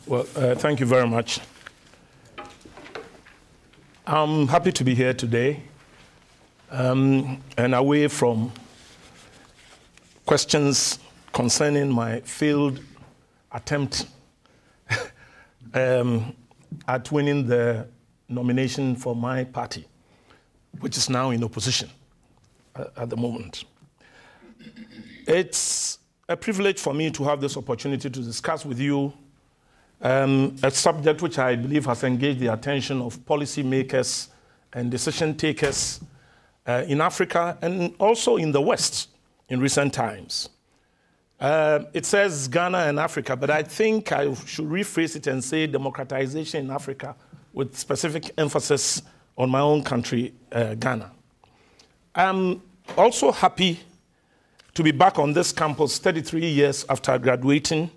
Well, thank you very much. I'm happy to be here today, and away from questions concerning my failed attempt at winning the nomination for my party, which is now in opposition at the moment. It's a privilege for me to have this opportunity to discuss with you a subject which I believe has engaged the attention of policymakers and decision takers in Africa and also in the West in recent times. It says Ghana and Africa, but I think I should rephrase it and say democratization in Africa with specific emphasis on my own country, Ghana. I'm also happy to be back on this campus 33 years after graduating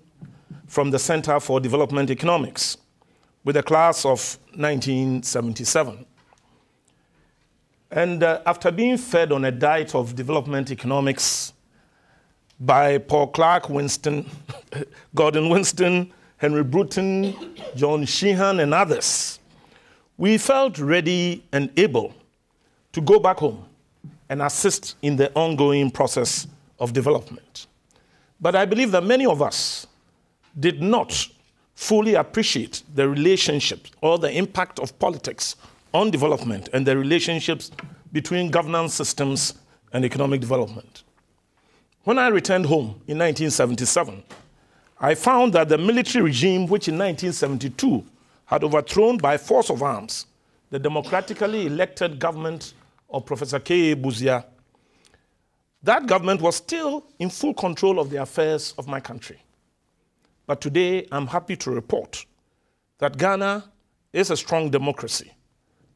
from the Center for Development Economics with a class of 1977. And after being fed on a diet of development economics by Paul Clark Winston, Gordon Winston, Henry Bruton, John Sheehan, and others, we felt ready and able to go back home and assist in the ongoing process of development. But I believe that many of us did not fully appreciate the relationship or the impact of politics on development and the relationships between governance systems and economic development. When I returned home in 1977, I found that the military regime, which in 1972 had overthrown by force of arms the democratically elected government of Professor K.A. Buzia, that government was still in full control of the affairs of my country. But today, I'm happy to report that Ghana is a strong democracy,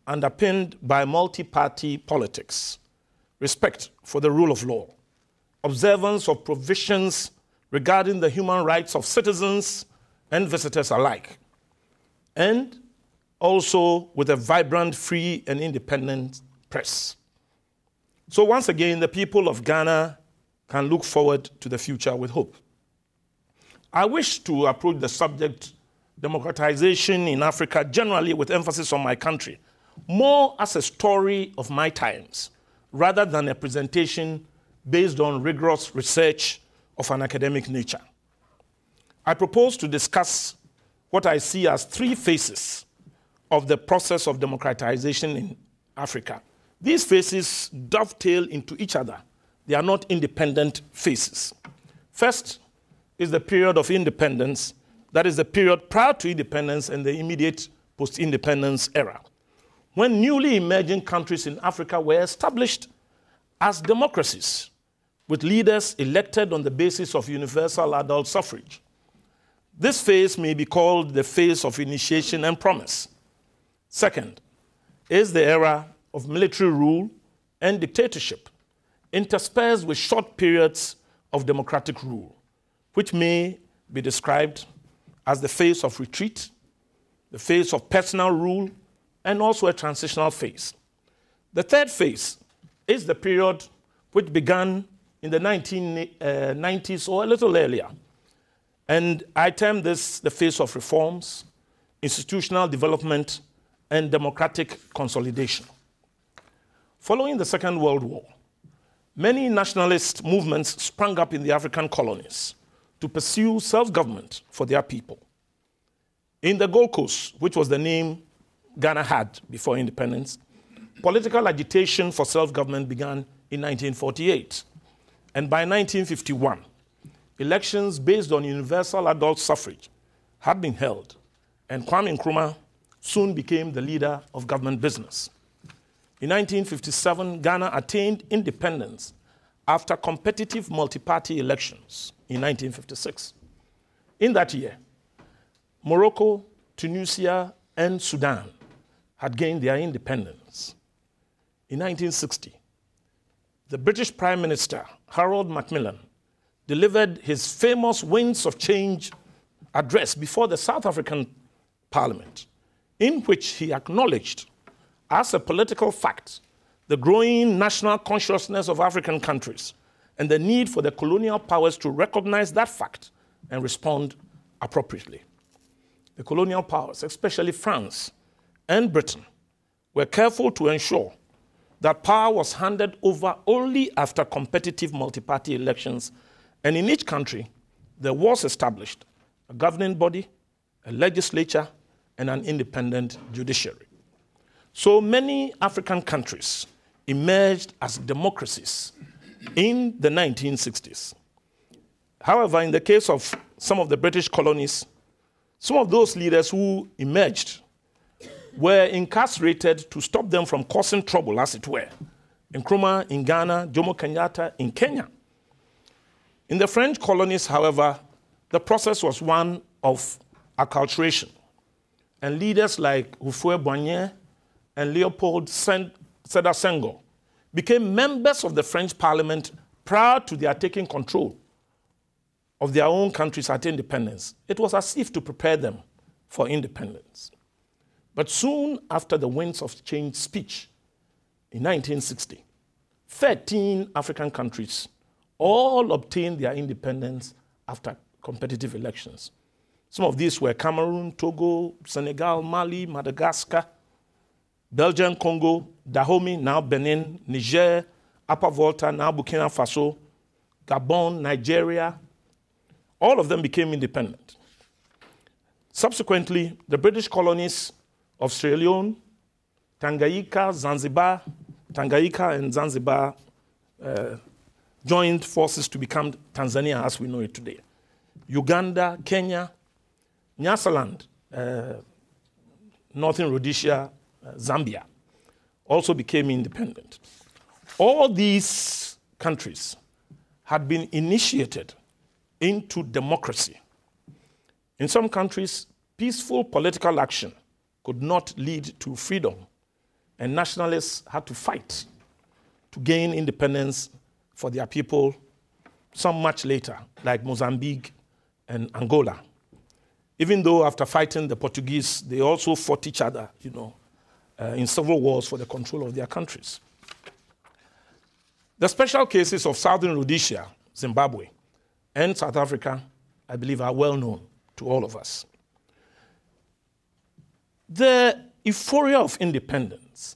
underpinned by multi-party politics, respect for the rule of law, observance of provisions regarding the human rights of citizens and visitors alike, and also with a vibrant, free, and independent press. So once again, the people of Ghana can look forward to the future with hope. I wish to approach the subject, democratization in Africa, generally with emphasis on my country, more as a story of my times, rather than a presentation based on rigorous research of an academic nature. I propose to discuss what I see as three phases of the process of democratization in Africa. These phases dovetail into each other. They are not independent phases. First is the period of independence, that is the period prior to independence and the immediate post-independence era, when newly emerging countries in Africa were established as democracies, with leaders elected on the basis of universal adult suffrage. This phase may be called the phase of initiation and promise. Second is the era of military rule and dictatorship, interspersed with short periods of democratic rule, which may be described as the phase of retreat, the phase of personal rule, and also a transitional phase. The third phase is the period which began in the 1990s or a little earlier, and I term this the phase of reforms, institutional development, and democratic consolidation. Following the Second World War, many nationalist movements sprang up in the African colonies to pursue self-government for their people. In the Gold Coast, which was the name Ghana had before independence, political agitation for self-government began in 1948. And by 1951, elections based on universal adult suffrage had been held, and Kwame Nkrumah soon became the leader of government business. In 1957, Ghana attained independence after competitive multi-party elections in 1956. In that year, Morocco, Tunisia, and Sudan had gained their independence. In 1960, the British Prime Minister, Harold Macmillan, delivered his famous Winds of Change address before the South African Parliament, in which he acknowledged as a political fact the growing national consciousness of African countries and the need for the colonial powers to recognize that fact and respond appropriately. the colonial powers, especially France and Britain, were careful to ensure that power was handed over only after competitive multi-party elections, and in each country, there was established a governing body, a legislature, and an independent judiciary. So many African countries emerged as democracies in the 1960s. However, in the case of some of the British colonies, some of those leaders who emerged were incarcerated to stop them from causing trouble, as it were. Nkrumah in Ghana, Jomo Kenyatta in Kenya. In the French colonies, however, the process was one of acculturation. And leaders like Houphouët-Boigny and Léopold Sédar Senghor became members of the French parliament prior to their taking control of their own countries at independence. It was as if to prepare them for independence. But soon after the Winds of Change speech in 1960, 13 African countries all obtained their independence after competitive elections. Some of these were Cameroon, Togo, Senegal, Mali, Madagascar, Belgium, Congo, Dahomey, now Benin, Niger, Upper Volta, now Burkina Faso, Gabon, Nigeria. All of them became independent. Subsequently, the British colonies of Sierra Leone, Tanganyika, Zanzibar, Tanganyika and Zanzibar joined forces to become Tanzania as we know it today. Uganda, Kenya, Nyasaland, Northern Rhodesia, Zambia also became independent. All these countries had been initiated into democracy. In some countries, peaceful political action could not lead to freedom, and nationalists had to fight to gain independence for their people, some much later, like Mozambique and Angola. Even though after fighting the Portuguese, they also fought each other, in civil wars for the control of their countries. The special cases of Southern Rhodesia, Zimbabwe, and South Africa, I believe, are well known to all of us. The euphoria of independence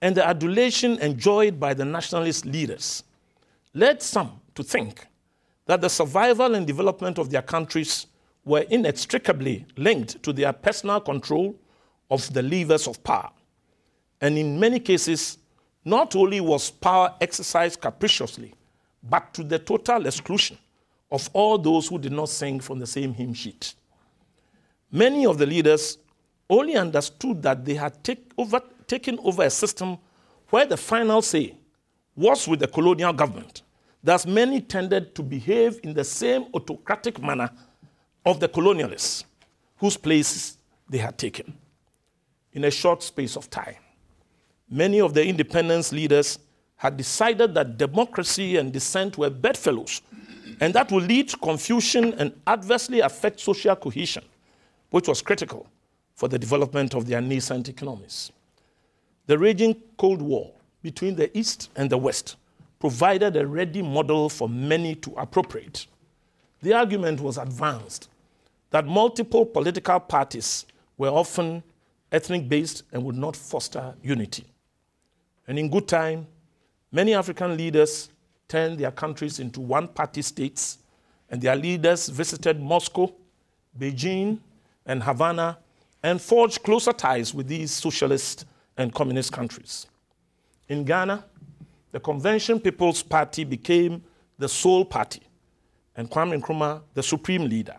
and the adulation enjoyed by the nationalist leaders led some to think that the survival and development of their countries were inextricably linked to their personal control of the levers of power. And in many cases, not only was power exercised capriciously, but to the total exclusion of all those who did not sing from the same hymn sheet. Many of the leaders only understood that they had taken over a system where the final say was with the colonial government. Thus, many tended to behave in the same autocratic manner of the colonialists whose places they had taken. In a short space of time, many of the independence leaders had decided that democracy and dissent were bedfellows, and that would lead to confusion and adversely affect social cohesion, which was critical for the development of their nascent economies. The raging Cold War between the East and the West provided a ready model for many to appropriate. The argument was advanced that multiple political parties were often ethnic-based and would not foster unity. And in good time, many African leaders turned their countries into one-party states, and their leaders visited Moscow, Beijing, and Havana, and forged closer ties with these socialist and communist countries. In Ghana, the Convention People's Party became the sole party, and Kwame Nkrumah the supreme leader.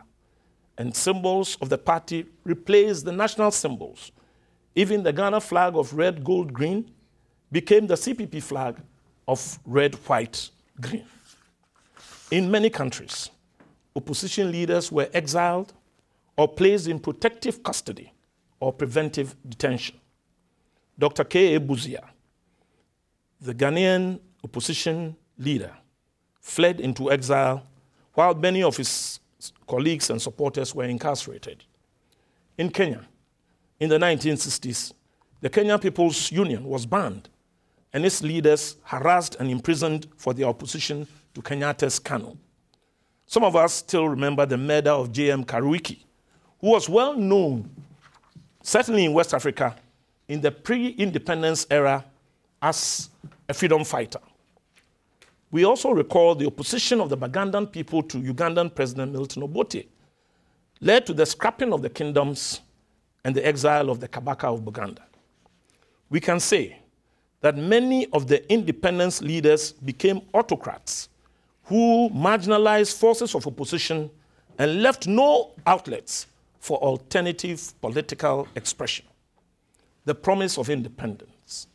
And symbols of the party replaced the national symbols. Even the Ghana flag of red, gold, green became the CPP flag of red, white, green. In many countries, opposition leaders were exiled or placed in protective custody or preventive detention. Dr. K.A. Buzia, the Ghanaian opposition leader, fled into exile while many of his colleagues and supporters were incarcerated. In Kenya, in the 1960s, the Kenya People's Union was banned, and its leaders harassed and imprisoned for their opposition to Kenyatta's KANU. Some of us still remember the murder of J.M. Karuiki, who was well known, certainly in West Africa, in the pre-independence era as a freedom fighter. We also recall the opposition of the Bagandan people to Ugandan President Milton Obote led to the scrapping of the kingdoms and the exile of the Kabaka of Buganda. We can say that many of the independence leaders became autocrats who marginalized forces of opposition and left no outlets for alternative political expression. The promise of independence,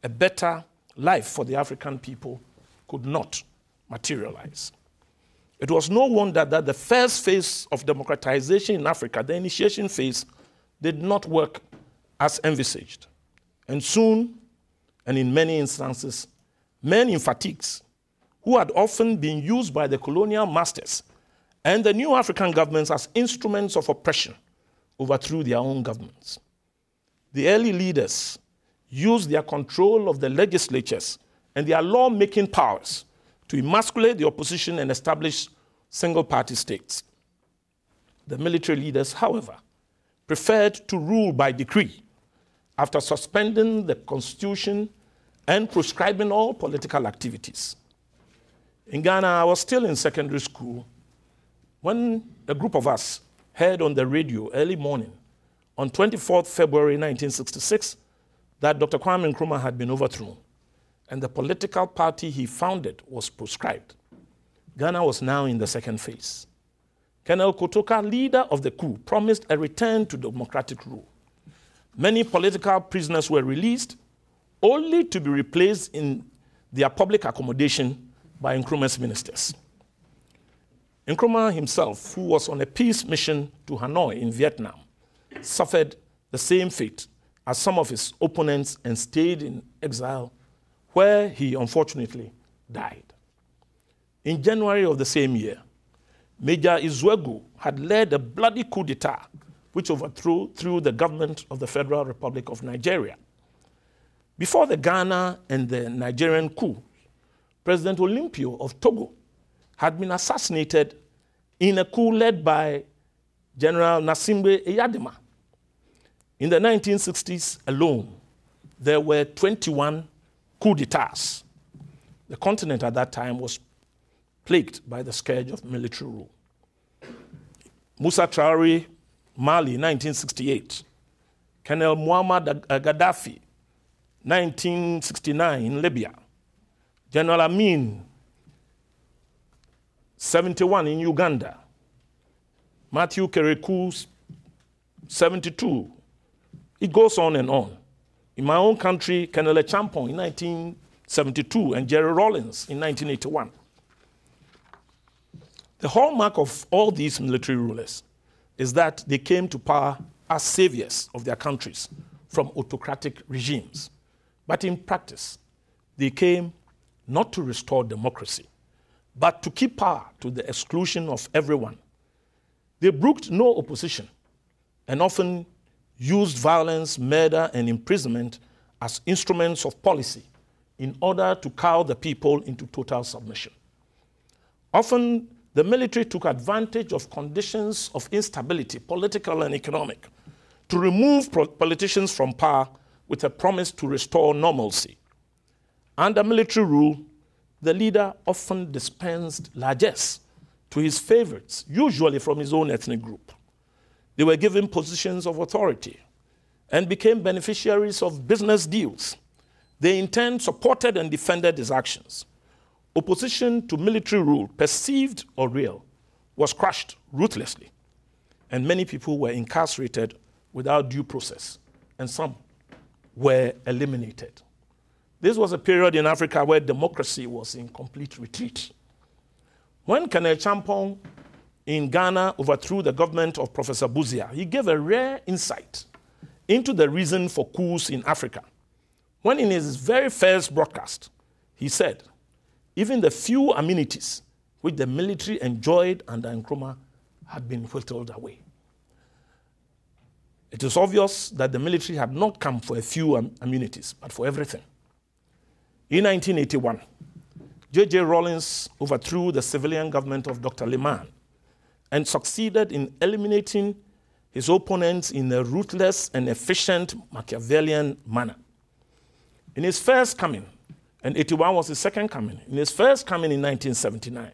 a better life for the African people, could not materialize. It was no wonder that the first phase of democratization in Africa, the initiation phase, did not work as envisaged. And soon, and in many instances, men in fatigues, who had often been used by the colonial masters and the new African governments as instruments of oppression, overthrew their own governments. The early leaders used their control of the legislatures and their law-making powers to emasculate the opposition and establish single-party states. The military leaders, however, preferred to rule by decree after suspending the constitution and proscribing all political activities. In Ghana, I was still in secondary school when a group of us heard on the radio early morning on 24th February 1966 that Dr. Kwame Nkrumah had been overthrown and the political party he founded was proscribed. Ghana was now in the second phase. Colonel Kotoka, leader of the coup, promised a return to democratic rule. Many political prisoners were released, only to be replaced in their public accommodation by Nkrumah's ministers. Nkrumah himself, who was on a peace mission to Hanoi in Vietnam, suffered the same fate as some of his opponents and stayed in exile, where he unfortunately died. In January of the same year, Major Izwegu had led a bloody coup d'etat which overthrew the government of the Federal Republic of Nigeria. Before the Ghana and the Nigerian coup, President Olympio of Togo had been assassinated in a coup led by General Nasimbe Eyadema. In the 1960s alone, there were 21 coups d'etats. The continent at that time was plagued by the scourge of military rule. Musa Traore, Mali, 1968. Colonel Muammar Gaddafi, 1969 in Libya. General Amin, 71 in Uganda. Matthew Kerekou, 72. It goes on and on. In my own country, Colonel Champon in 1972 and Jerry Rawlings in 1981. The hallmark of all these military rulers is that they came to power as saviors of their countries from autocratic regimes. But in practice, they came not to restore democracy, but to keep power to the exclusion of everyone. They brooked no opposition and often used violence, murder, and imprisonment as instruments of policy in order to cow the people into total submission. Often, the military took advantage of conditions of instability, political and economic, to remove politicians from power with a promise to restore normalcy. Under military rule, the leader often dispensed largesse to his favorites, usually from his own ethnic group. They were given positions of authority and became beneficiaries of business deals. They in turn supported and defended his actions. Opposition to military rule, perceived or real, was crushed ruthlessly, and many people were incarcerated without due process, and some were eliminated. This was a period in Africa where democracy was in complete retreat. When Colonel Champon in Ghana overthrew the government of Professor Buzia, he gave a rare insight into the reason for coups in Africa. When in his very first broadcast, he said, even the few amenities which the military enjoyed under Nkrumah had been whittled away. It is obvious that the military had not come for a few amenities, but for everything. In 1981, J.J. Rawlings overthrew the civilian government of Dr. Liman and succeeded in eliminating his opponents in a ruthless and efficient Machiavellian manner. In his first coming, and 81 was his second coming, in his first coming in 1979,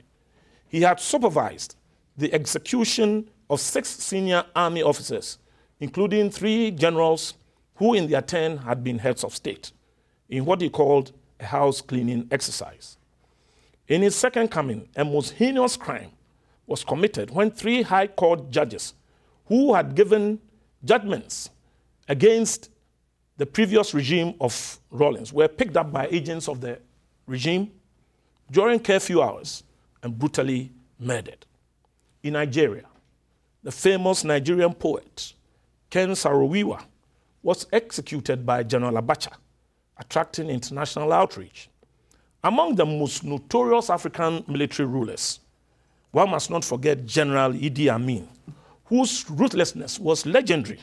he had supervised the execution of 6 senior army officers, including 3 generals who in their turn had been heads of state, in what he called a house cleaning exercise. In his second coming, a most heinous crime was committed when 3 high court judges who had given judgments against the previous regime of Rawlings were picked up by agents of the regime during curfew hours and brutally murdered. In Nigeria, the famous Nigerian poet Ken Saro-Wiwa was executed by General Abacha, attracting international outrage. Among the most notorious African military rulers, one must not forget General Idi Amin, whose ruthlessness was legendary.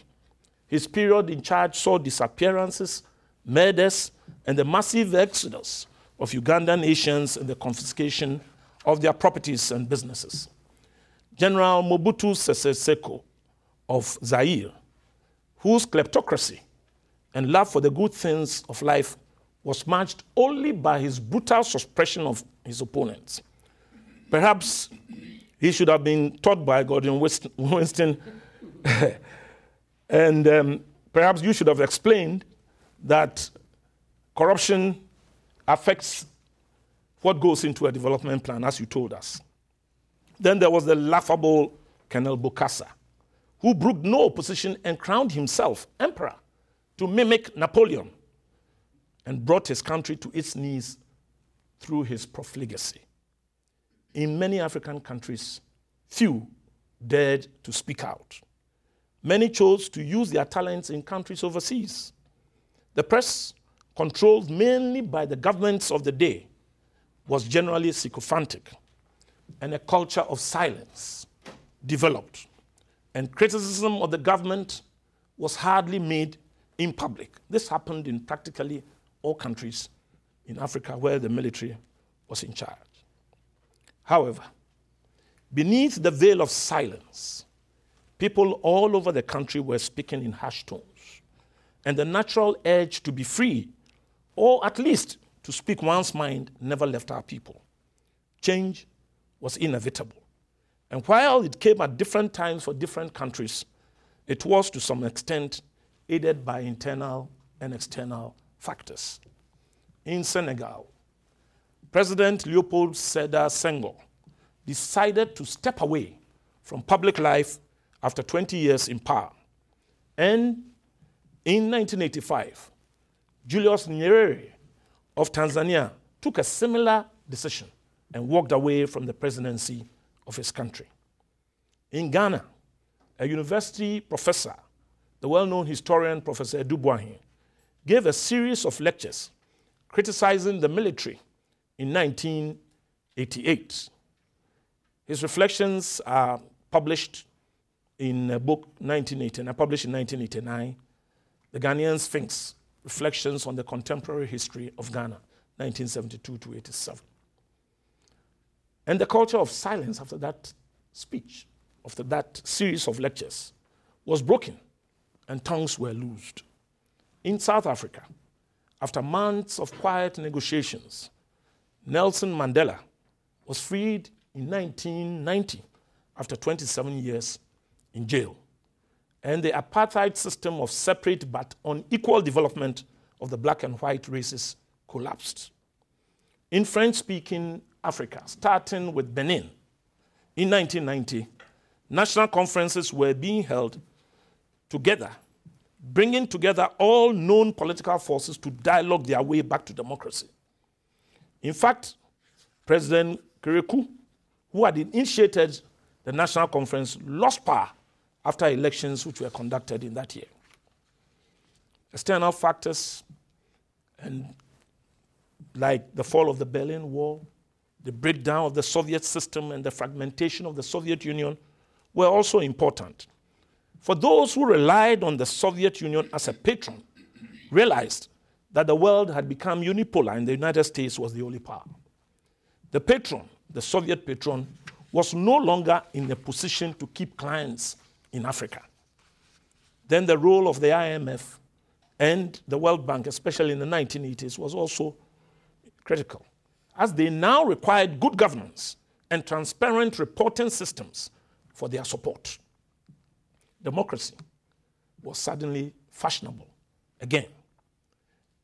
His period in charge saw disappearances, murders, and the massive exodus of Ugandan nations and the confiscation of their properties and businesses. General Mobutu Sese Seko of Zaire, whose kleptocracy and love for the good things of life was matched only by his brutal suppression of his opponents. Perhaps he should have been taught by Gordon Winston, and perhaps you should have explained that corruption affects what goes into a development plan, as you told us. Then there was the laughable Colonel Bokassa, who brooked no opposition and crowned himself emperor to mimic Napoleon and brought his country to its knees through his profligacy. In many African countries, few dared to speak out. Many chose to use their talents in countries overseas. The press, controlled mainly by the governments of the day, was generally sycophantic, and a culture of silence developed, and criticism of the government was hardly made in public. This happened in practically all countries in Africa where the military was in charge. However, beneath the veil of silence, people all over the country were speaking in hushed tones, and the natural urge to be free, or at least to speak one's mind, never left our people. Change was inevitable. And while it came at different times for different countries, it was to some extent aided by internal and external factors. In Senegal, President Leopold Sedar Senghor decided to step away from public life after 20 years in power. And in 1985, Julius Nyerere of Tanzania took a similar decision and walked away from the presidency of his country. In Ghana, a university professor, the well-known historian Professor Dubois, gave a series of lectures criticizing the military in 1988. His reflections are published in a book published in 1989, The Ghanaian Sphinx, Reflections on the Contemporary History of Ghana, 1972 to 87. And the culture of silence after that speech, after that series of lectures, was broken and tongues were loosed. In South Africa, after months of quiet negotiations, Nelson Mandela was freed in 1990 after 27 years in jail. And the apartheid system of separate but unequal development of the black and white races collapsed. In French-speaking Africa, starting with Benin, in 1990, national conferences were being held together, bringing together all known political forces to dialogue their way back to democracy. In fact, President Kerekou, who had initiated the national conference, lost power after elections which were conducted in that year. External factors, and like the fall of the Berlin Wall, the breakdown of the Soviet system, and the fragmentation of the Soviet Union were also important. For those who relied on the Soviet Union as a patron, realized that the world had become unipolar and the United States was the only power. The patron, the Soviet patron, was no longer in a position to keep clients in Africa. then the role of the IMF and the World Bank, especially in the 1980s, was also critical, as they now required good governance and transparent reporting systems for their support. Democracy was suddenly fashionable again,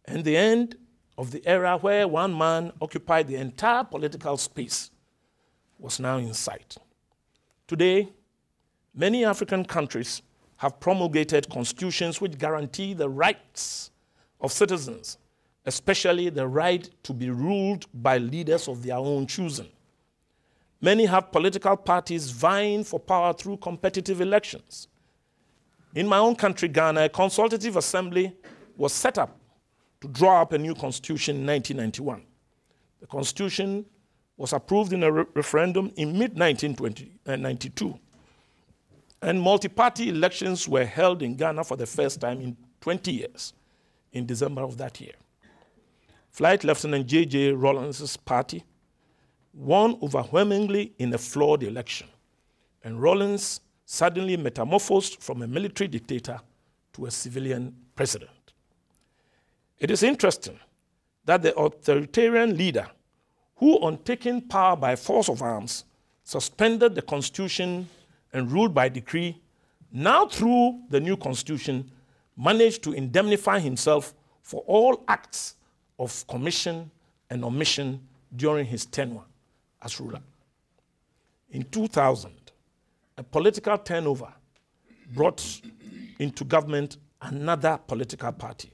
and the end of the era where one man occupied the entire political space was now in sight. Today, many African countries have promulgated constitutions which guarantee the rights of citizens, especially the right to be ruled by leaders of their own choosing. Many have political parties vying for power through competitive elections. In my own country, Ghana, a consultative assembly was set up to draw up a new constitution in 1991. The constitution was approved in a referendum in mid-1992, and multi-party elections were held in Ghana for the first time in 20 years, in December of that year. Flight Lieutenant J.J. Rawlings' party won overwhelmingly in a flawed election, and Rawlings suddenly metamorphosed from a military dictator to a civilian president. It is interesting that the authoritarian leader, who on taking power by force of arms, suspended the constitution and ruled by decree, now through the new constitution, managed to indemnify himself for all acts of commission and omission during his tenure as ruler. In 2000, a political turnover brought into government another political party.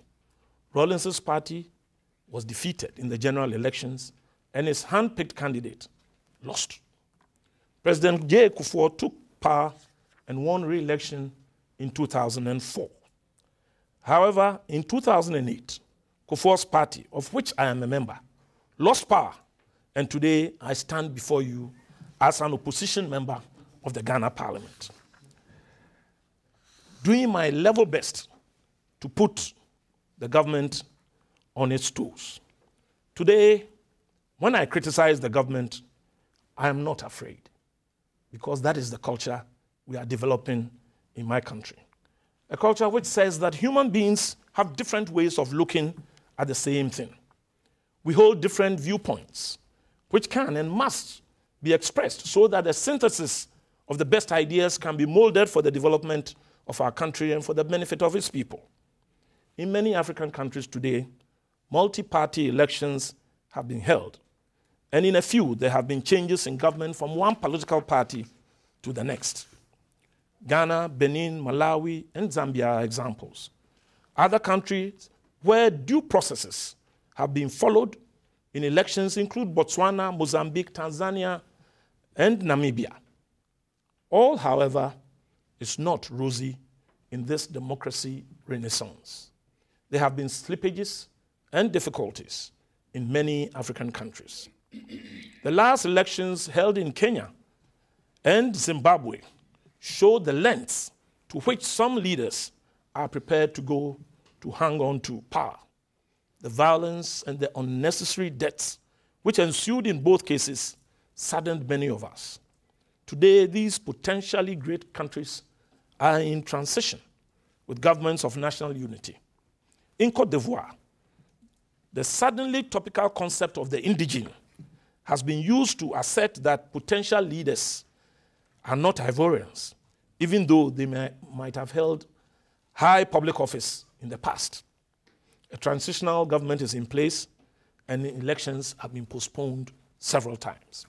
Rawlings' party was defeated in the general elections, and his hand-picked candidate lost. President J. Kufuor took power and won re-election in 2004. However, in 2008, Kufuor's party, of which I am a member, lost power, and today I stand before you as an opposition member of the Ghana Parliament, doing my level best to put the government on its toes. Today, when I criticize the government, I am not afraid, because that is the culture we are developing in my country. A culture which says that human beings have different ways of looking at the same thing. We hold different viewpoints, which can and must be expressed so that the synthesis of the best ideas can be molded for the development of our country and for the benefit of its people. In many African countries today, multi-party elections have been held, and in a few, there have been changes in government from one political party to the next. Ghana, Benin, Malawi, and Zambia are examples. Other countries where due processes have been followed in elections include Botswana, Mozambique, Tanzania, and Namibia. All, however, is not rosy in this democracy renaissance. There have been slippages and difficulties in many African countries. The last elections held in Kenya and Zimbabwe showed the lengths to which some leaders are prepared to go to hang on to power. The violence and the unnecessary deaths which ensued in both cases saddened many of us. Today, these potentially great countries are in transition with governments of national unity. In Côte d'Ivoire, the suddenly topical concept of the indigene has been used to assert that potential leaders are not Ivorians, even though they might have held high public office in the past. A transitional government is in place, and elections have been postponed several times.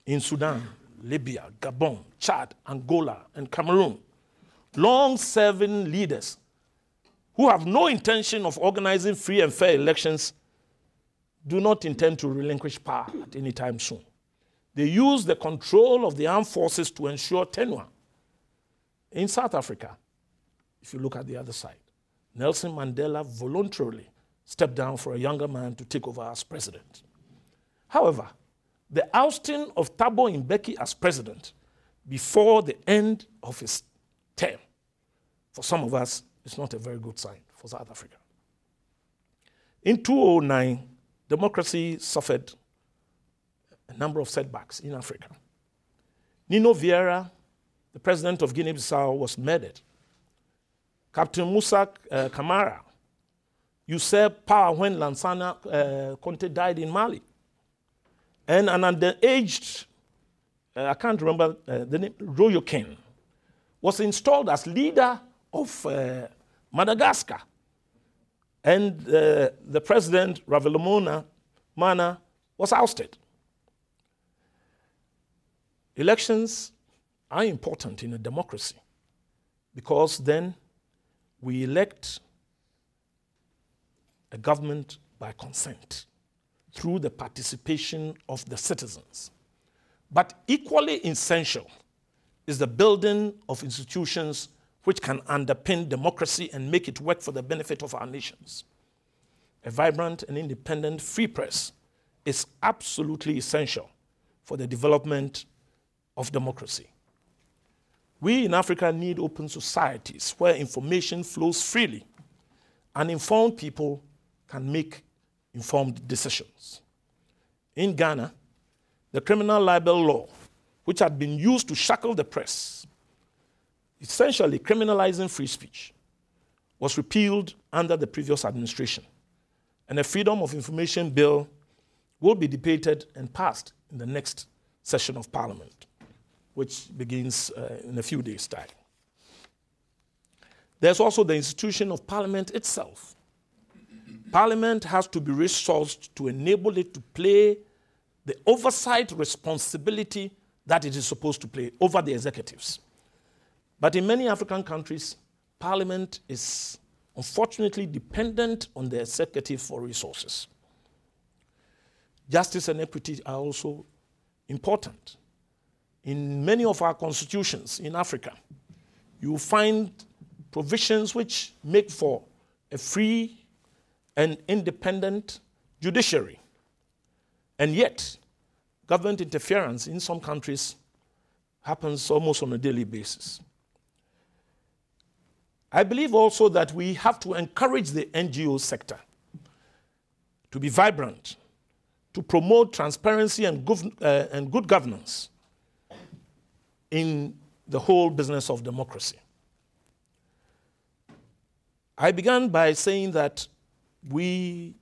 In Sudan, Libya, Gabon, Chad, Angola, and Cameroon, long-serving leaders who have no intention of organizing free and fair elections do not intend to relinquish power at any time soon. They use the control of the armed forces to ensure tenure. In South Africa, if you look at the other side, Nelson Mandela voluntarily stepped down for a younger man to take over as president. However, the ousting of Thabo Mbeki as president before the end of his term, for some of us, is not a very good sign for South Africa. In 2009, democracy suffered a number of setbacks in Africa. Nino Vieira, the president of Guinea-Bissau, was murdered. Captain Musa Kamara usurped power when Lansana Conte died in Mali. And an underaged, I can't remember the name, Royal King, was installed as leader of Madagascar. And the president, Ravalomanana Mana, was ousted. Elections are important in a democracy because then we elect a government by consent through the participation of the citizens. But equally essential is the building of institutions which can underpin democracy and make it work for the benefit of our nations. A vibrant and independent free press is absolutely essential for the development of democracy. We in Africa need open societies where information flows freely and informed people can make informed decisions. In Ghana, the criminal libel law, which had been used to shackle the press, essentially criminalizing free speech, was repealed under the previous administration. And a Freedom of Information Bill will be debated and passed in the next session of Parliament, which begins in a few days' time. There's also the institution of Parliament itself. Parliament has to be resourced to enable it to play the oversight responsibility that it is supposed to play over the executives. But in many African countries, Parliament is unfortunately dependent on the executive for resources. Justice and equity are also important. In many of our constitutions in Africa, you will find provisions which make for a free and independent judiciary. And yet, government interference in some countries happens almost on a daily basis. I believe also that we have to encourage the NGO sector to be vibrant, to promote transparency and good governance in the whole business of democracy. I began by saying that we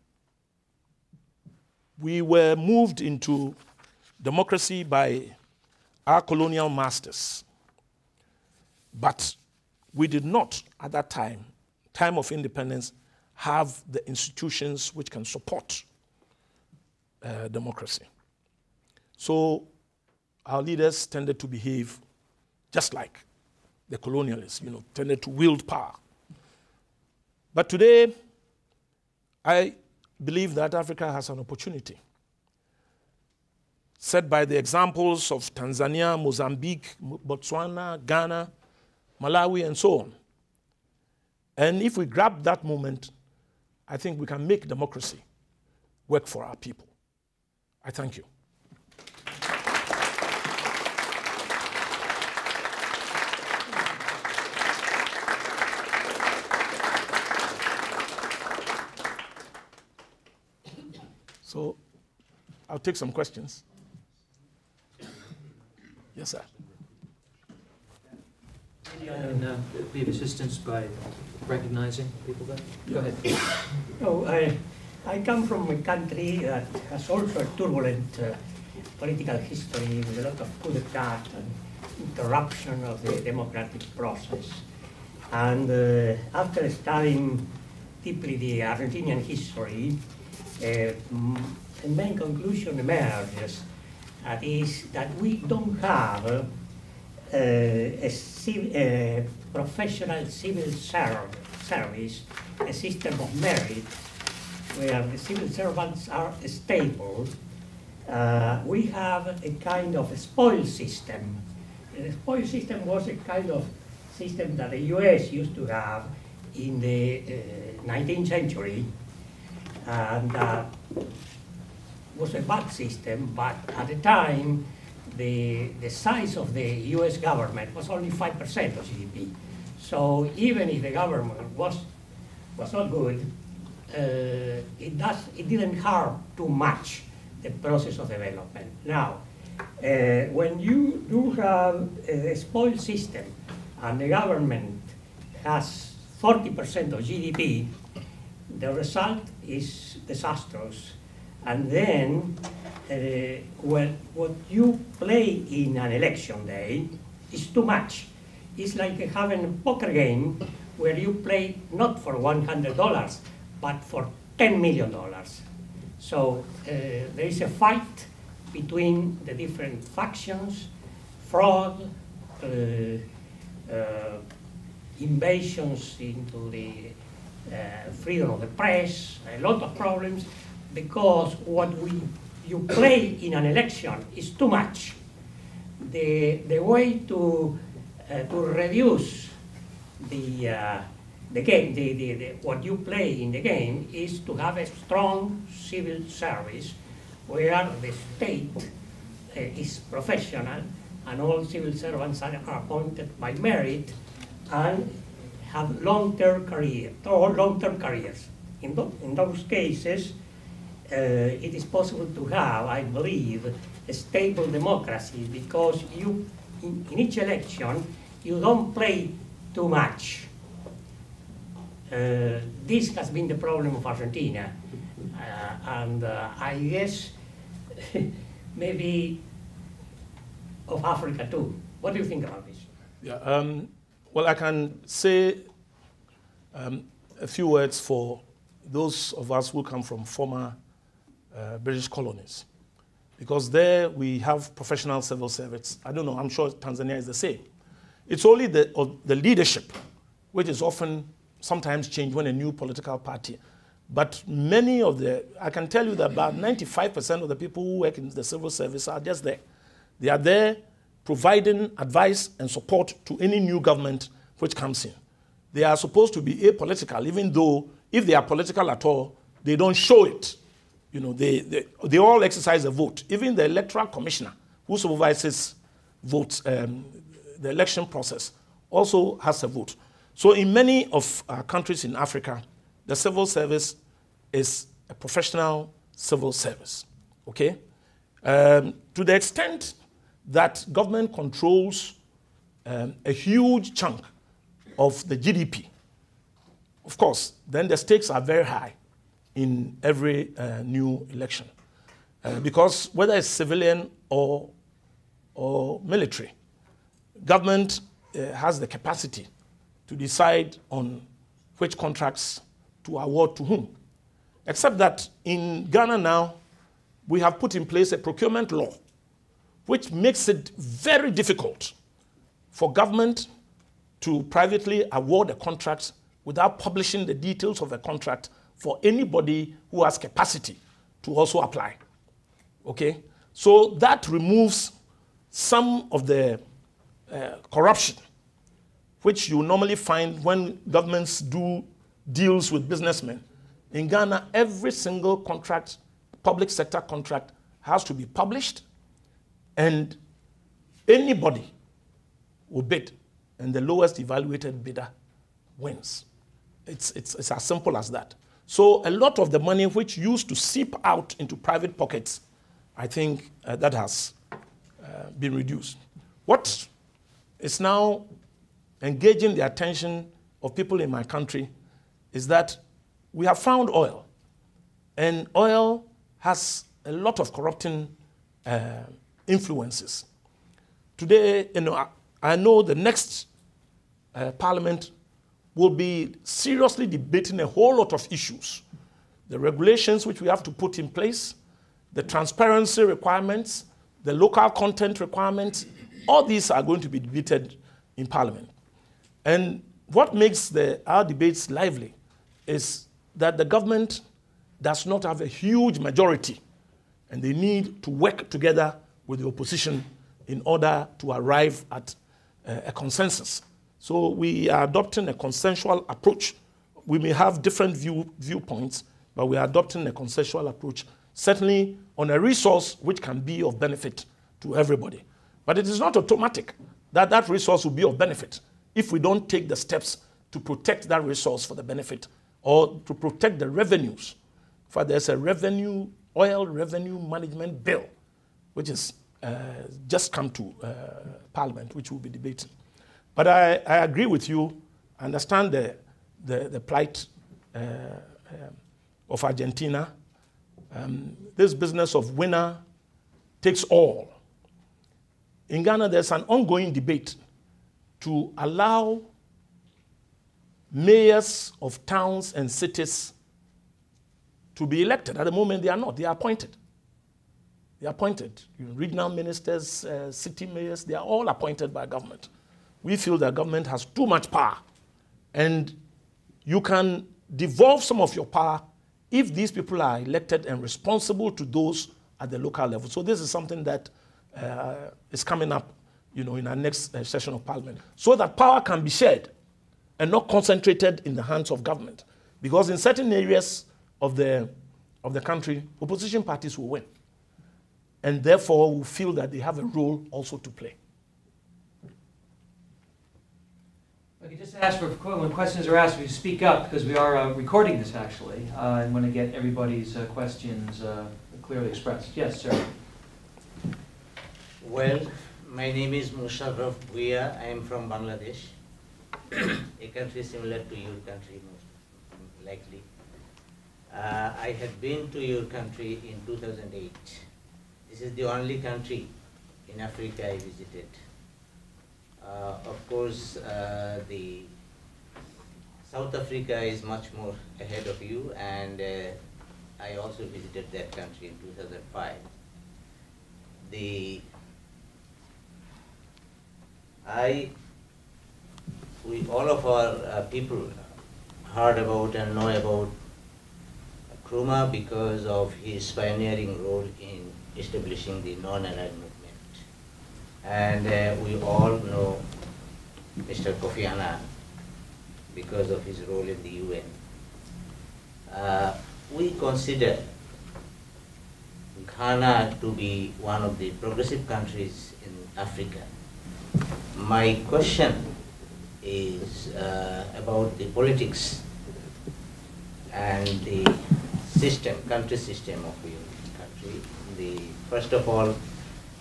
were moved into democracy by our colonial masters, but we did not, at that time of independence, have the institutions which can support democracy. So our leaders tended to behave just like the colonialists, tended to wield power. But today, I believe that Africa has an opportunity, set by the examples of Tanzania, Mozambique, Botswana, Ghana, Malawi, and so on. And if we grab that moment, I think we can make democracy work for our people. I thank you. So I'll take some questions. Yes, sir. Maybe I can be of assistance by recognizing people there. Go ahead. No, I come from a country that has also a turbulent political history with a lot of coup d'etat and interruption of the democratic process. And after studying deeply the Argentinian history, the main conclusion emerges, that is that we don't have a professional civil service, a system of merit, where the civil servants are stable. We have a kind of a spoil system. The spoil system was a kind of system that the US used to have in the 19th century, and was a bad system, but at the time, the size of the US government was only 5% of GDP. So even if the government was not good, it didn't harm too much the process of development. Now, when you do have a spoiled system and the government has 40% of GDP, the result is disastrous. And then, well, what you play in an election day is too much. It's like having a poker game where you play not for $100, but for $10 million. So there is a fight between the different factions, fraud, invasions into the freedom of the press, a lot of problems, because what you play in an election is too much. The way to reduce the game, what you play in the game is to have a strong civil service where the state is professional and all civil servants are appointed by merit and have long-term careers. In those cases, it is possible to have, I believe, a stable democracy because you, in each election, you don't play too much. This has been the problem of Argentina, and I guess maybe of Africa too. What do you think about this? Yeah, well, I can say a few words for those of us who come from former British colonies, because there we have professional civil service. I don't know, I'm sure Tanzania is the same. It's only the leadership, which is often sometimes changed when a new political party. But many of I can tell you that about 95% of the people who work in the civil service are just there. They are there providing advice and support to any new government which comes in. They are supposed to be apolitical, even though if they are political at all, they don't show it. You know, they all exercise a vote. Even the electoral commissioner who supervises votes, the election process, also has a vote. So in many of our countries in Africa, the civil service is a professional civil service, okay? To the extent that government controls a huge chunk of the GDP, of course, then the stakes are very high in every new election. Because whether it's civilian or military, government has the capacity to decide on which contracts to award to whom. Except that in Ghana now, we have put in place a procurement law, which makes it very difficult for government to privately award a contract without publishing the details of a contract for anybody who has capacity to also apply. Okay? So that removes some of the corruption, which you normally find when governments do deals with businessmen. In Ghana, every single contract, public sector contract, has to be published, and anybody will bid, and the lowest evaluated bidder wins. It's as simple as that. So a lot of the money which used to seep out into private pockets, I think that has been reduced. What is now engaging the attention of people in my country is that we have found oil, and oil has a lot of corrupting influences. Today, I know the next parliament will be seriously debating a whole lot of issues. The regulations which we have to put in place, the transparency requirements, the local content requirements, all these are going to be debated in Parliament. And what makes our debates lively is that the government does not have a huge majority, and they need to work together with the opposition in order to arrive at a consensus. So we are adopting a consensual approach. We may have different viewpoints, but we are adopting a consensual approach, certainly on a resource which can be of benefit to everybody. But it is not automatic that that resource will be of benefit if we don't take the steps to protect that resource for the benefit or to protect the revenues. For there's a oil revenue management bill, which is just come to Parliament, which we'll be debating. But I agree with you. I understand the plight of Argentina. This business of winner takes all. In Ghana, there's an ongoing debate to allow mayors of towns and cities to be elected. At the moment, they are not. They are appointed. They are appointed. Regional ministers, city mayors, they are all appointed by government. We feel that government has too much power. And you can devolve some of your power if these people are elected and responsible to those at the local level. So this is something that is coming up, in our next session of Parliament, so that power can be shared and not concentrated in the hands of government. Because in certain areas of the country, opposition parties will win. And therefore will feel that they have a role also to play. I could just ask for, when questions are asked, we speak up, because we are recording this actually, and want to get everybody's questions clearly expressed. Yes, sir. Well, my name is Musharraf Bhuiya. I am from Bangladesh, a country similar to your country, most likely. I had been to your country in 2008. This is the only country in Africa I visited. Of course, the South Africa is much more ahead of you, and I also visited that country in 2005. All of our people heard about and know about Nkrumah because of his pioneering role in establishing the non-aligned movement. And we all know Mr. Kofi Annan because of his role in the UN. We consider Ghana to be one of the progressive countries in Africa. My question is about the politics and the country system of your country. First of all,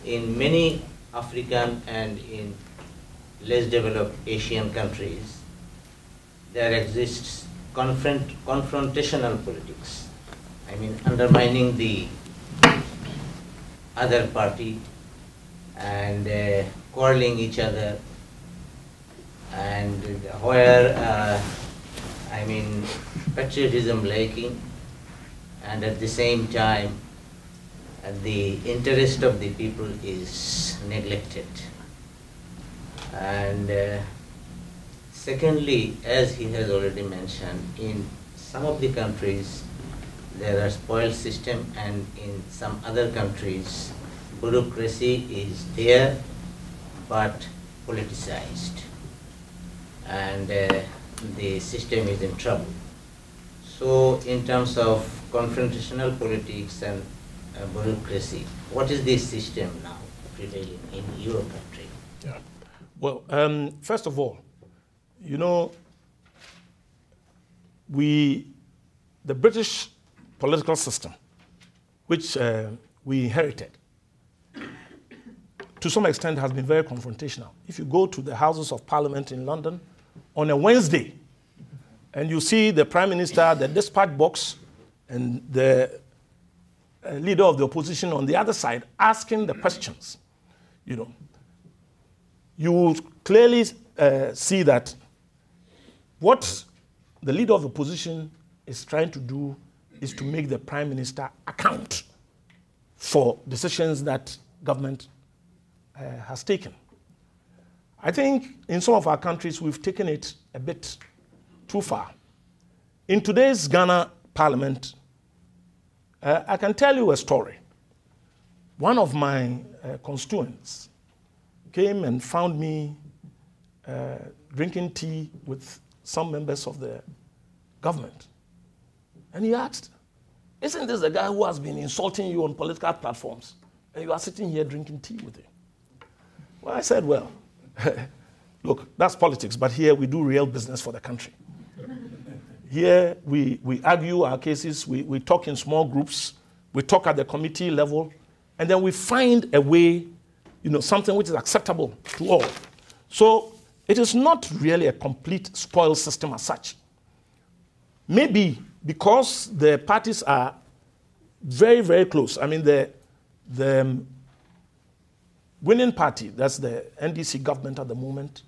in many African and in less developed Asian countries, there exists confrontational politics. I mean, undermining the other party and quarreling each other, and where, patriotism lacking, and at the same time, the interest of the people is neglected. And secondly, as he has already mentioned, in some of the countries there are spoiled system, and in some other countries bureaucracy is there but politicized, and the system is in trouble. So in terms of confrontational politics and bureaucracy, what is the system now prevailing in your country? Yeah. Well, first of all, the British political system, which we inherited, to some extent has been very confrontational. If you go to the Houses of Parliament in London on a Wednesday, and you see the Prime Minister, the dispatch box, and the leader of the opposition on the other side asking the questions, you will clearly see that what the leader of the opposition is trying to do is to make the Prime Minister account for decisions that government has taken. I think in some of our countries we've taken it a bit too far. In today's Ghana Parliament, I can tell you a story. One of my constituents came and found me drinking tea with some members of the government. And he asked, "Isn't this the guy who has been insulting you on political platforms? And you are sitting here drinking tea with him?" Well, I said, well, look, that's politics, but here we do real business for the country. Here we argue our cases, we talk in small groups, we talk at the committee level, and then we find a way, something which is acceptable to all. So it is not really a complete spoil system as such. maybe because the parties are very, very close. I mean, the winning party, that's the NDC government at the moment,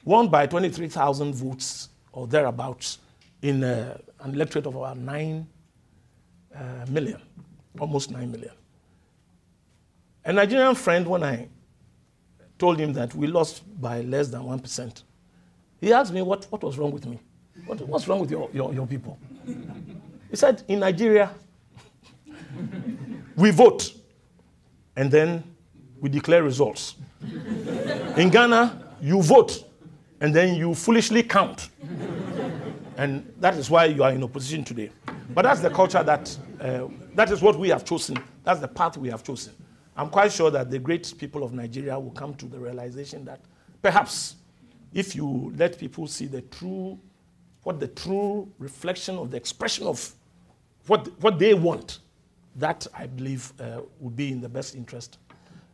won by 23,000 votes or thereabouts in an electorate of about 9 million, almost 9 million. A Nigerian friend, when I told him that we lost by less than 1%, he asked me what was wrong with me. What's wrong with your people? He said, in Nigeria, we vote, and then we declare results. In Ghana, you vote, and then you foolishly count. And that is why you are in opposition today. But that's the culture that is what we have chosen. That's the path we have chosen. I'm quite sure that the great people of Nigeria will come to the realization that perhaps if you let people see the true reflection of the expression of what they want, that I believe would be in the best interest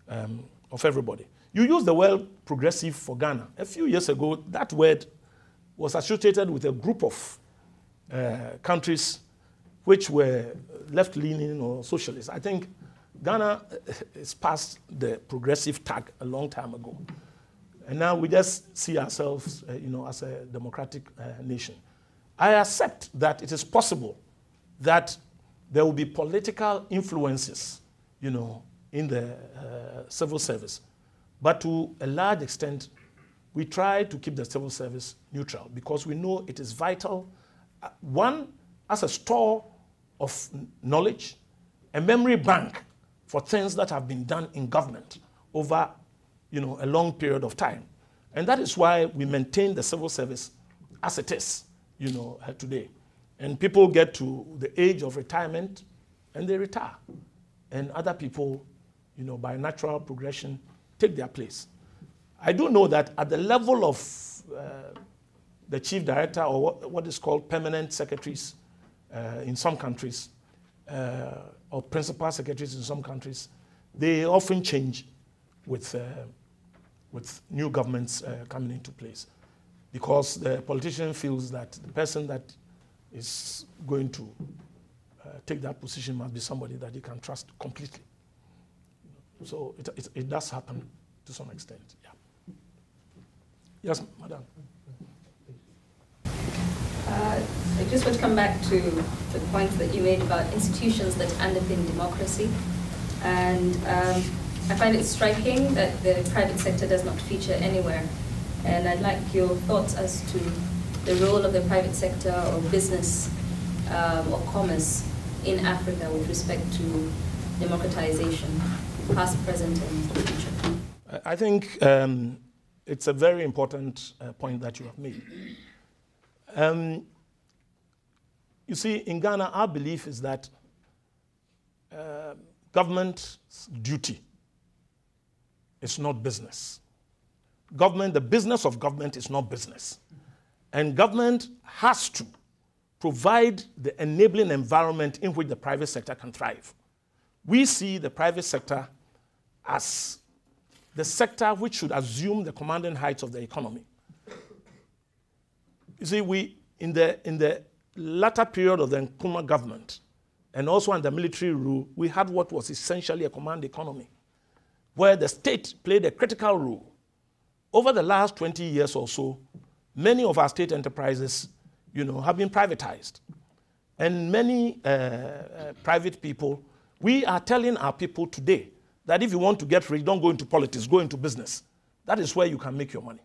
of everybody. You use the word progressive for Ghana. A few years ago, that word was associated with a group of countries which were left-leaning or socialist. I think Ghana is past the progressive tag a long time ago. And now we just see ourselves as a democratic nation. I accept that it is possible that there will be political influences, in the civil service. But to a large extent, we try to keep the civil service neutral because we know it is vital, one, as a store of knowledge, a memory bank for things that have been done in government over a long period of time. And that is why we maintain the civil service as it is today. And people get to the age of retirement and they retire. And other people, by natural progression, take their place. I do know that at the level of the chief director or what is called permanent secretaries in some countries, or principal secretaries in some countries, they often change with new governments coming into place, because the politician feels that the person that is going to take that position must be somebody that he can trust completely. So it does happen to some extent. Yeah. Yes, madam. I just want to come back to the point that you made about institutions that underpin democracy. And I find it striking that the private sector does not feature anywhere. And I'd like your thoughts as to the role of the private sector or business or commerce in Africa with respect to democratization, past, present, and future. I think it's a very important point that you have made. You see, in Ghana, our belief is that government's duty is not business. The business of government is not business. And government has to provide the enabling environment in which the private sector can thrive. We see the private sector as the sector which should assume the commanding heights of the economy. You see, in the latter period of the Nkrumah government, and also under military rule, we had what was essentially a command economy, where the state played a critical role. Over the last 20 years or so, many of our state enterprises, have been privatized. And many private people, we are telling our people today that if you want to get rich, don't go into politics, go into business. That is where you can make your money.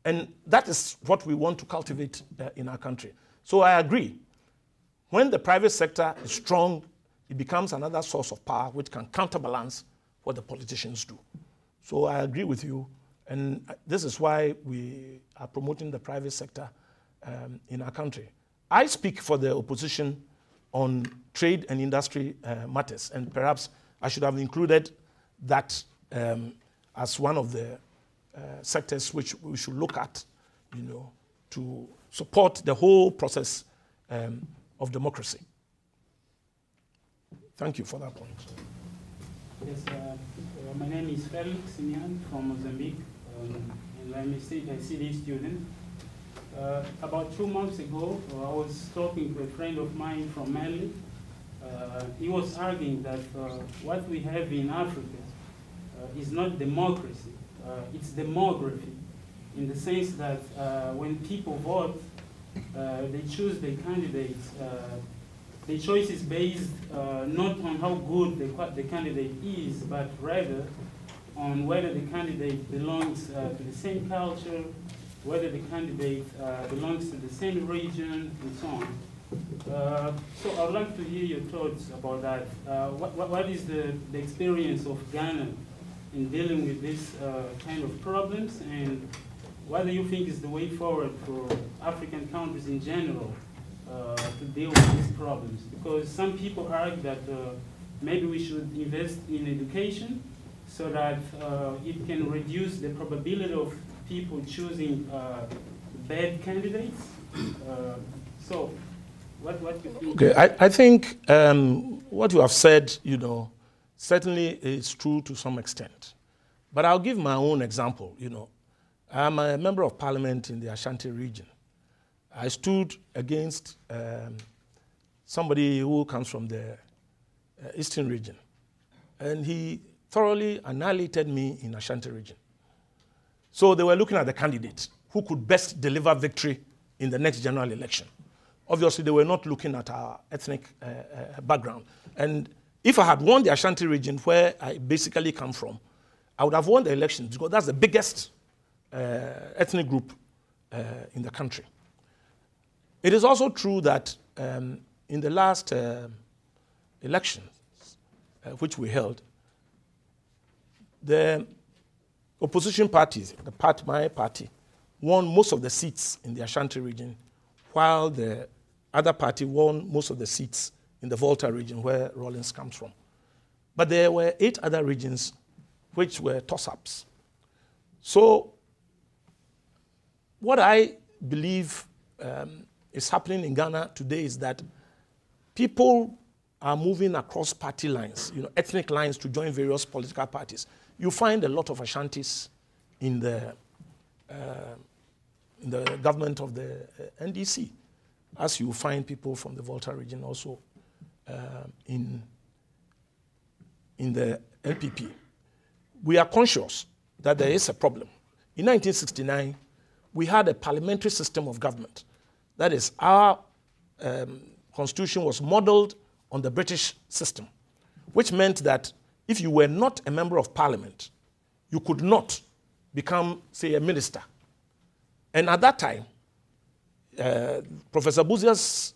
And that is what we want to cultivate in our country. So I agree. When the private sector is strong, it becomes another source of power which can counterbalance what the politicians do. So I agree with you. And this is why we are promoting the private sector in our country. I speak for the opposition on trade and industry matters. And perhaps I should have included that as one of the sectors which we should look at, to support the whole process of democracy. Thank you for that point. Yes, my name is Felix Simian from Mozambique, and I'm a CDE student. About 2 months ago, I was talking to a friend of mine from Mali. He was arguing that what we have in Africa is not democracy, it's demography, in the sense that when people vote, they choose their candidates. The choice is based not on how good the candidate is, but rather on whether the candidate belongs to the same culture, whether the candidate belongs to the same region, and so on. So I'd like to hear your thoughts about that. What is the experience of Ghana in dealing with this kind of problems, and what do you think is the way forward for African countries in general to deal with these problems? Because some people argue that maybe we should invest in education so that it can reduce the probability of people choosing bad candidates. So, what do you think? Okay, I think what you have said, certainly is true to some extent. But I'll give my own example. I'm a member of parliament in the Ashanti region. I stood against somebody who comes from the eastern region, and he thoroughly annihilated me in Ashanti region. So they were looking at the candidate who could best deliver victory in the next general election. Obviously, they were not looking at our ethnic background. And if I had won the Ashanti region, where I basically come from, I would have won the elections, because that's the biggest ethnic group in the country. It is also true that in the last elections, which we held, the opposition parties, my party, won most of the seats in the Ashanti region, while the other party won most of the seats in the Volta region, where Rawlings comes from. But there were 8 other regions which were toss-ups. So what I believe is happening in Ghana today is that people are moving across party lines, ethnic lines, to join various political parties. You find a lot of Ashantis in the government of the NDC, as you find people from the Volta region also in the LPP. We are conscious that there is a problem. In 1969, we had a parliamentary system of government. That is, our constitution was modeled on the British system, which meant that if you were not a member of parliament, you could not become, say, a minister. And at that time, Professor Buzia's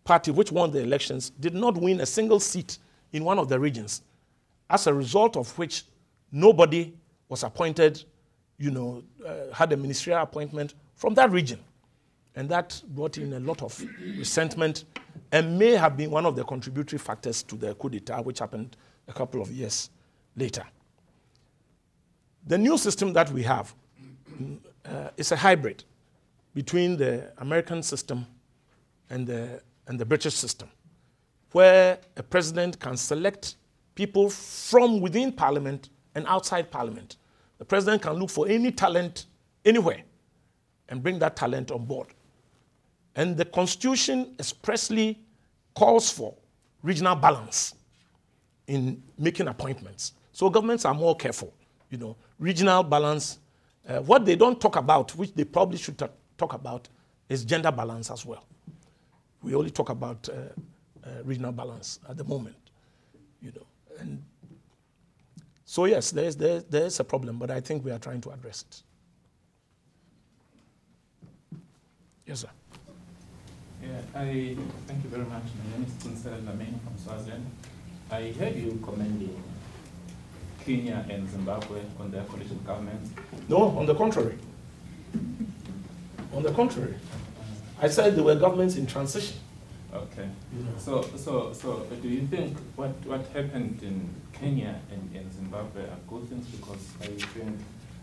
party, which won the elections, did not win a single seat in one of the regions, as a result of which nobody was appointed, had a ministerial appointment from that region. And that brought in a lot of resentment and may have been one of the contributory factors to the coup d'etat, which happened a couple of years later. The new system that we have is a hybrid between the American system and the British system, where a president can select people from within parliament and outside parliament. The president can look for any talent anywhere and bring that talent on board. And the Constitution expressly calls for regional balance in making appointments. So governments are more careful, regional balance. What they don't talk about, which they probably should talk about, is gender balance as well. We only talk about regional balance at the moment, And so yes, there is a problem, but I think we are trying to address it. Yes, sir. Yeah, thank you very much. My name is Kunsel Lameng from Swaziland. I heard you commending Kenya and Zimbabwe on their coalition governments. No, on the contrary. On the contrary. I said there were governments in transition. Okay. So do you think what happened in Kenya and Zimbabwe are good things? Because I think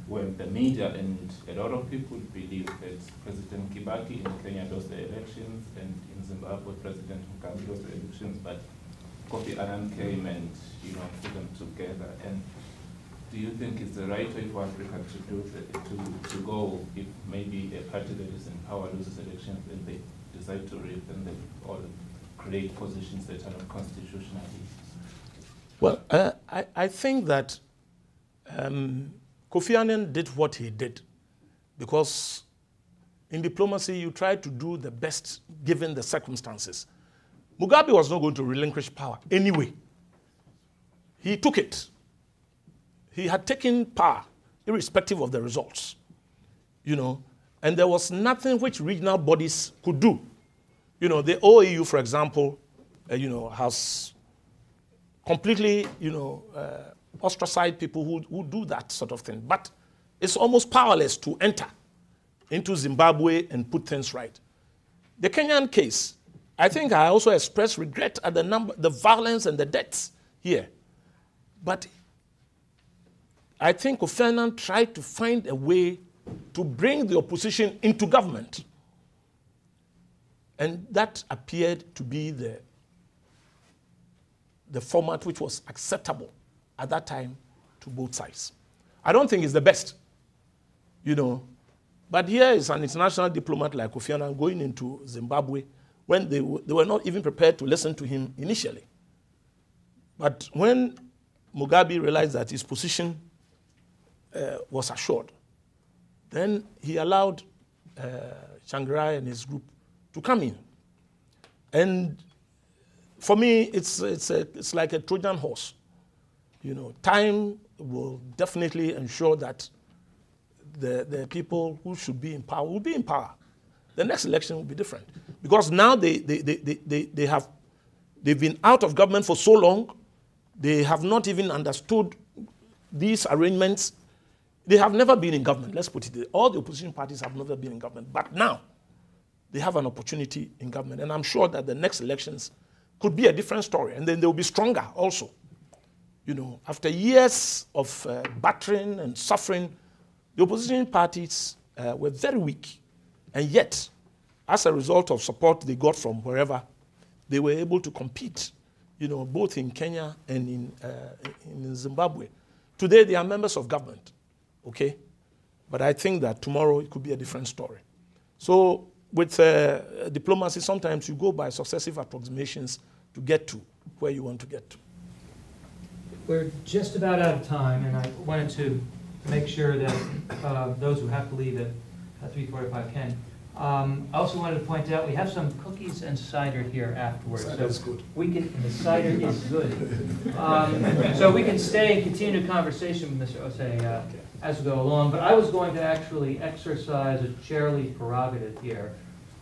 when the media and a lot of people believe that President Kibaki in Kenya lost the elections, and in Zimbabwe President Mugabe lost the elections, but Kofi Annan came and put them together. And do you think it's the right way for Africa to go if maybe a party that is in power loses elections and they decide to reap and they all create positions that are not constitutional? Well, I think that Kofi Annan did what he did because in diplomacy you try to do the best given the circumstances. Mugabe was not going to relinquish power anyway. He took it. He had taken power irrespective of the results, and there was nothing which regional bodies could do. The OAU, for example, has completely, ostracized people who do that sort of thing. But it's almost powerless to enter into Zimbabwe and put things right. The Kenyan case, I think I also expressed regret at the violence and the deaths here. But I think Kofi Annan tried to find a way to bring the opposition into government. And that appeared to be the format which was acceptable at that time to both sides. I don't think it's the best, But here is an international diplomat like Kofi Annan going into Zimbabwe when they were not even prepared to listen to him initially. But when Mugabe realized that his position was assured, then he allowed Tsvangirai and his group to come in. And for me, it's like a Trojan horse. Time will definitely ensure that the people who should be in power will be in power. The next election will be different. Because now they've been out of government for so long, they have not even understood these arrangements. They have never been in government, let's put it there. All the opposition parties have never been in government. But now, they have an opportunity in government. And I'm sure that the next elections could be a different story. And then they will be stronger also. After years of battering and suffering, the opposition parties were very weak. And yet, as a result of support they got from wherever, they were able to compete, both in Kenya and in Zimbabwe. Today, they are members of government, okay? But I think that tomorrow it could be a different story. So with diplomacy, sometimes you go by successive approximations to get to where you want to get to. We're just about out of time, and I wanted to make sure that those who have to leave at 3:45 can. I also wanted to point out we have some cookies and cider here afterwards. Cider's good. And the cider is good. So we can stay and continue the conversation with Mr. Osei as we go along. But I was going to actually exercise a chairly prerogative here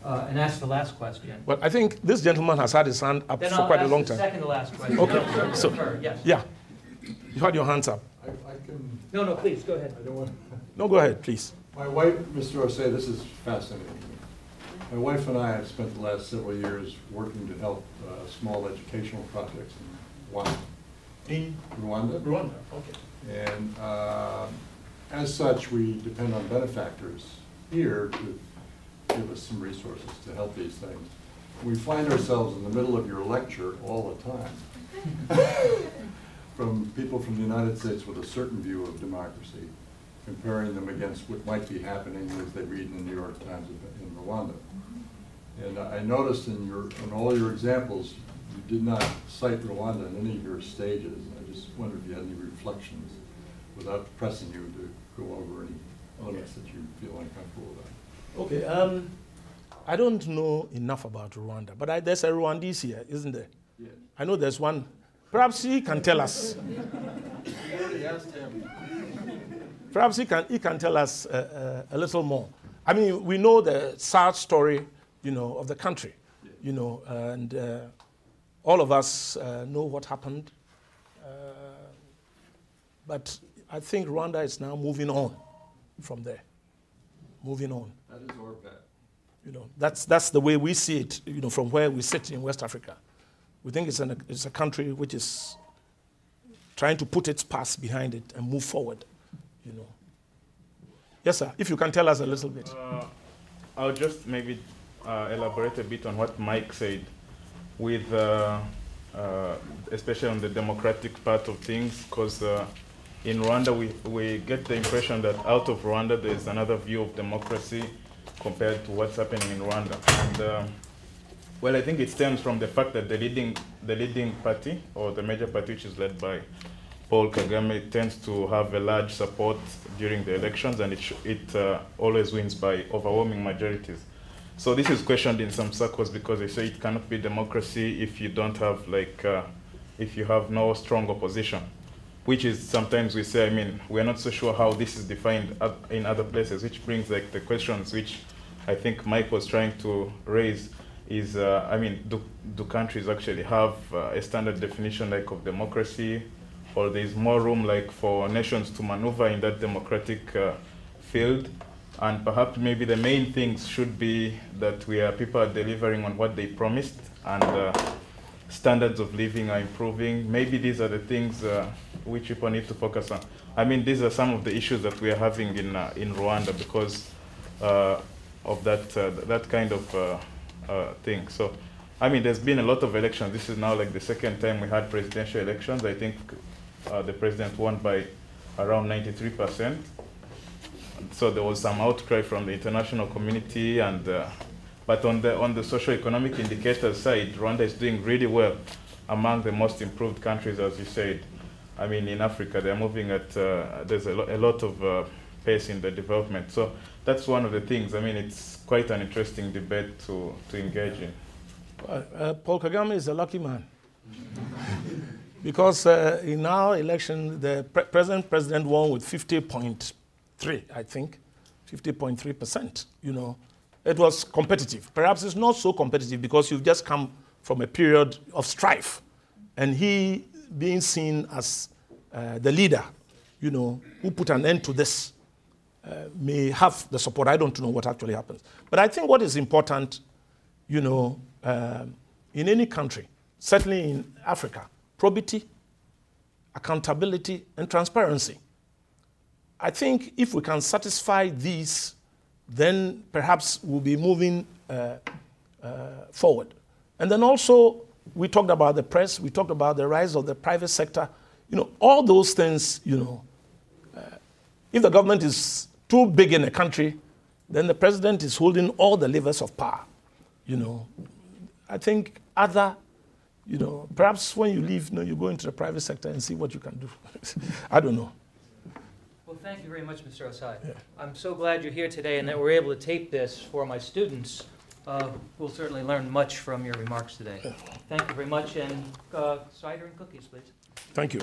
and ask the last question. Well, I think this gentleman has had his hand up Then for I'll quite a ask long the time. second to last question. Okay. So, yes. yeah, you had your hands up. I can. No, please go ahead. I don't want. No, go ahead, please. My wife, Mr. Osei, this is fascinating. My wife and I have spent the last several years working to help small educational projects in Rwanda. In Rwanda. Rwanda, okay. And as such, we depend on benefactors here to give us some resources to help these things. We find ourselves in the middle of your lecture all the time. From people from the United States with a certain view of democracy, comparing them against what might be happening as they read in the New York Times in Rwanda. And I noticed in all your examples, you did not cite Rwanda in any of your stages. I just wondered if you had any reflections without pressing you to go over any elements that you feel uncomfortable about. Okay, I don't know enough about Rwanda, but there's a Rwandese here, isn't there? Yes. I know there's one. Perhaps he can tell us. I already asked him. Perhaps he can tell us a little more. I mean, we know the sad story, of the country, and all of us know what happened. But I think Rwanda is now moving on from there. Moving on. That is our bet. That's the way we see it, from where we sit in West Africa. We think it's a country which is trying to put its past behind it and move forward, Yes, sir. If you can tell us a little bit. I'll just maybe elaborate a bit on what Mike said, especially on the democratic part of things, because in Rwanda, we get the impression that out of Rwanda, there's another view of democracy compared to what's happening in Rwanda. And well, I think it stems from the fact that the leading party, or the major party, which is led by Paul Kagame, tends to have a large support during the elections, and it always wins by overwhelming majorities. So this is questioned in some circles because they say it cannot be democracy if you don't have, if you have no strong opposition, which is sometimes we say, I mean, we're not so sure how this is defined in other places, which brings the questions which I think Mike was trying to raise is, I mean, do countries actually have a standard definition of democracy, or there's more room for nations to maneuver in that democratic field? And perhaps maybe the main things should be that people are delivering on what they promised, and standards of living are improving. Maybe these are the things which people need to focus on. I mean, these are some of the issues that we are having in Rwanda because of that kind of thing. So, I mean, there's been a lot of elections. This is now the second time we had presidential elections. I think the president won by around 93%. So there was some outcry from the international community, and but on the socio-economic indicators side, Rwanda is doing really well, among the most improved countries, as you said. I mean, in Africa, they're moving at there's a lot of pace in the development. So that's one of the things. I mean, it's quite an interesting debate to engage in. Paul Kagame is a lucky man. Because in our election, the president won with 50.3, I think, 50.3%, It was competitive. Perhaps it's not so competitive because you've just come from a period of strife. And he being seen as the leader, who put an end to this, may have the support. I don't know what actually happens. But I think what is important, in any country, certainly in Africa, probity, accountability, and transparency. I think if we can satisfy these, then perhaps we'll be moving forward. And then also, we talked about the press, we talked about the rise of the private sector. All those things, if the government is too big in a country, then the president is holding all the levers of power. I think perhaps when you leave, you go into the private sector and see what you can do. I don't know. Well, thank you very much, Mr. Osei. Yeah. I'm so glad you're here today and that we're able to tape this for my students. We'll certainly learn much from your remarks today. Yeah. Thank you very much, and cider and cookies, please. Thank you.